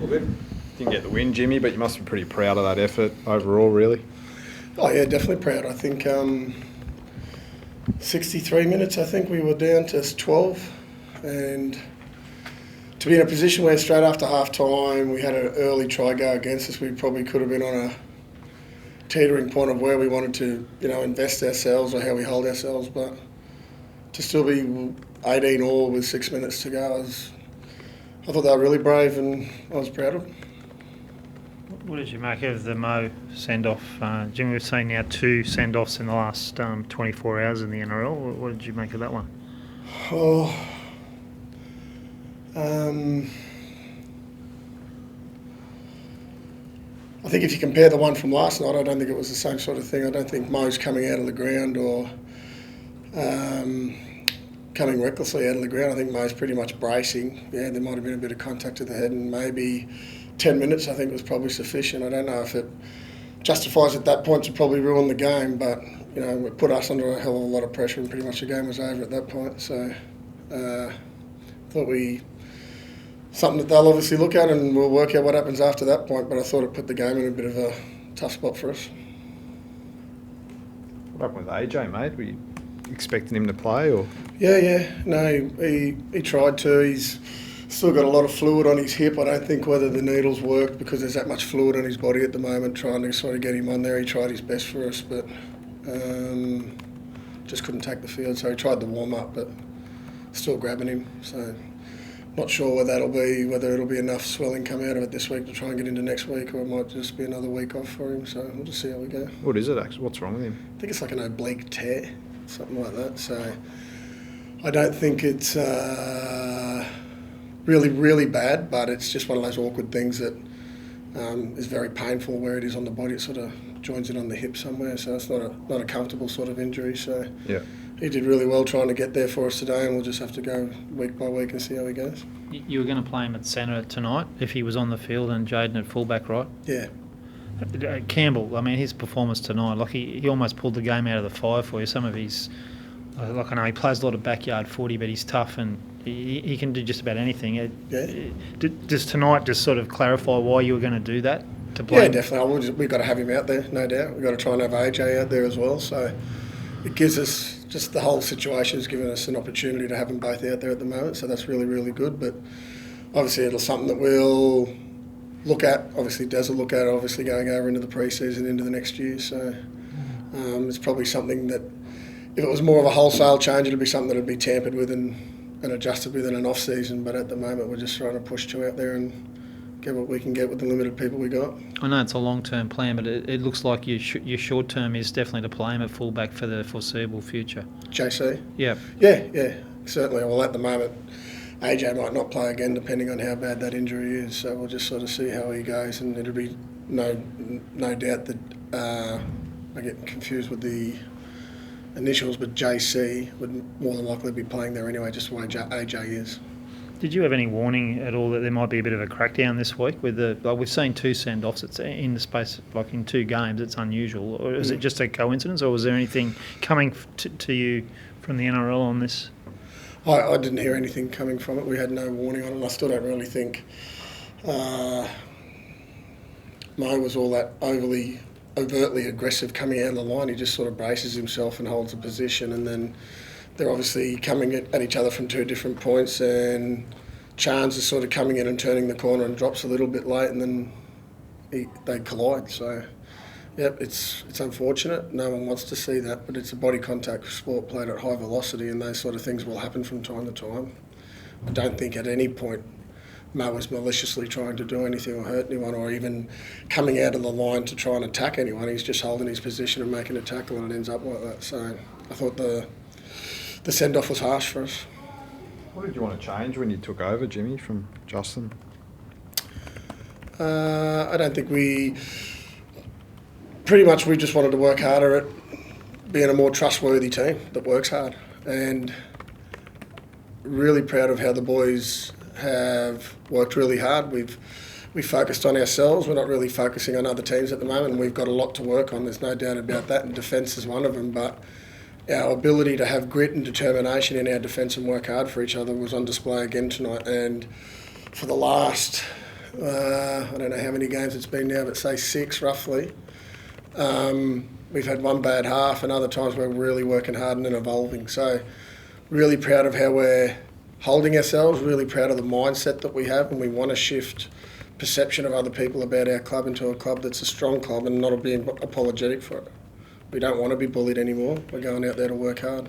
bit. Didn't get the win, Jimmy, but you must be pretty proud of that effort overall, really. Oh yeah, definitely proud. I think 63 minutes, I think we were down to 12, and to be in a position where straight after half time we had an early try go against us, we probably could have been on a teetering point of where we wanted to, invest ourselves or how we hold ourselves, but to still be 18 all with 6 minutes to go, I thought they were really brave and I was proud of them. What did you make of the Mo send-off? Jim, we've seen now 2 send-offs in the last 24 hours in the NRL. What did you make of that one? I think if you compare the one from last night, I don't think it was the same sort of thing. I don't think Mo's coming out of the ground or coming recklessly out of the ground. I think Mo's pretty much bracing. Yeah, there might have been a bit of contact to the head, and maybe 10 minutes I think was probably sufficient. I don't know if it justifies at that point to probably ruin the game, but it put us under a hell of a lot of pressure and pretty much the game was over at that point. So thought something that they'll obviously look at and we'll work out what happens after that point, but I thought it put the game in a bit of a tough spot for us. What happened with AJ, mate? Were you expecting him to play? Or? Yeah. No, he tried to. He's still got a lot of fluid on his hip. I don't think whether the needles worked because there's that much fluid on his body at the moment, trying to sort of get him on there. He tried his best for us, but just couldn't take the field. So he tried the warm-up, but still grabbing him. So not sure whether it'll be enough swelling come out of it this week to try and get into next week, or it might just be another week off for him. So we'll just see how we go. What is it actually? What's wrong with him? I think it's like an oblique tear, something like that. So I don't think it's really, really bad, but it's just one of those awkward things that is very painful where it is on the body. It sort of joins it on the hip somewhere, so it's not a comfortable sort of injury. So yeah. He did really well trying to get there for us today, and we'll just have to go week by week and see how he goes. You were going to play him at centre tonight if he was on the field and Jaden at fullback, right? Yeah. Campbell, I mean, his performance tonight, like he almost pulled the game out of the fire for you. Some of his, like I know he plays a lot of backyard footy, but he's tough and he can do just about anything. Does tonight just sort of clarify why you were going to do that? To play? Yeah, definitely. We've got to have him out there, no doubt. We've got to try and have AJ out there as well. So it gives us, just the whole situation has given us an opportunity to have them both out there at the moment. So that's really, really good. But obviously it's something that we'll look at. Obviously Des will look at, obviously going over into the pre-season, into the next year. So it's probably something that, if it was more of a wholesale change, it'd be something that would be tampered with and adjusted with in an off-season. But at the moment, we're just trying to push two out there and get what we can get with the limited people we got. I know it's a long-term plan, but it looks like your short-term is definitely to play him at fullback for the foreseeable future. JC? Yeah. Yeah, certainly. Well, at the moment, AJ might not play again, depending on how bad that injury is. So we'll just sort of see how he goes, and it'll be no doubt that I get confused with the initials, but JC would more than likely be playing there anyway, just the way AJ is. Did you have any warning at all that there might be a bit of a crackdown this week with we've seen 2 send-offs. It's in the space in 2 games. It's unusual. Or is it just a coincidence, or was there anything coming to you from the NRL on this? I didn't hear anything coming from it. We had no warning on it, and I still don't really think Mo was all that overtly aggressive coming out of the line. He just sort of braces himself and holds a position, and then they're obviously coming at each other from 2 different points, and Chance is sort of coming in and turning the corner and drops a little bit late, and then they collide. So, yep, it's unfortunate. No one wants to see that, but it's a body contact sport played at high velocity, and those sort of things will happen from time to time. I don't think at any point Mo was maliciously trying to do anything or hurt anyone, or even coming out of the line to try and attack anyone. He's just holding his position and making a tackle, and it ends up like that. So I thought the send-off was harsh for us. What did you want to change when you took over, Jimmy, from Justin? I don't think we just wanted to work harder at being a more trustworthy team that works hard, and really proud of how the boys have worked really hard. We focused on ourselves. We're not really focusing on other teams at the moment, and we've got a lot to work on. There's no doubt about that, and defence is one of them. But our ability to have grit and determination in our defence and work hard for each other was on display again tonight. And for the last I don't know how many games it's been now, but say 6 roughly. We've had one bad half, and other times we're really working hard and evolving. So really proud of how we're holding ourselves, really proud of the mindset that we have, and we want to shift perception of other people about our club into a club that's a strong club and not being apologetic for it. We don't want to be bullied anymore. We're going out there to work hard.